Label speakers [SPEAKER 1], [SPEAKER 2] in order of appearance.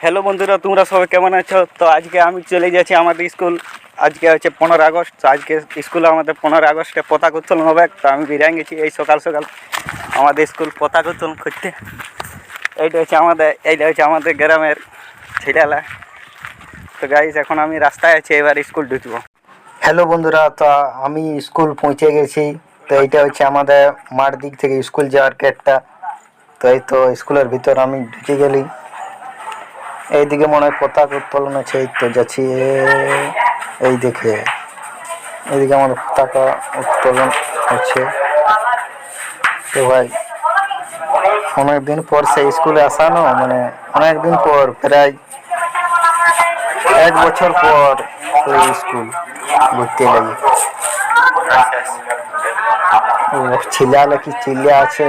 [SPEAKER 1] Hello বন্ধুরা, তোমরা সবাই কেমন আছো? তো আজকে আমি চলে যাচ্ছি আমাদের স্কুল। আজকে হচ্ছে 15 আগস্ট। তো আজকে স্কুলে আমাদের 15 আগস্টে পতাকা উত্তোলন হবে। তো আমি বেরিয়ে গেছি এই সকাল সকাল আমাদের স্কুল পতাকা উত্তোলন করতে। এইটা হচ্ছে আমাদের গ্রামের ছেলেলা। তো গাইস, এখন আমি রাস্তায় আছি, এবার স্কুল ঢুকবো। হ্যালো বন্ধুরা, তো আমি স্কুল পৌঁছে গেছি। তো এইটা হচ্ছে আমাদের মাঠ দিক থেকে স্কুল যাওয়ার গেটটা। তো এই তো স্কুলের ভিতর আমি ঢুকে গেলি। এইদিকে মনে হয় পতাকা উত্তোলন আছে, এই তো যাচ্ছি। এই দেখে এইদিকে আমাদের পতাকা উত্তোলন হচ্ছে। তো ভাই, অনেকদিন পর সেই স্কুলে আসানো, মানে অনেকদিন পর, প্রায় 1 বছর পর ওই স্কুল ঘুরতে লাগি। ও ছিলালে কি চিল্লা আছে।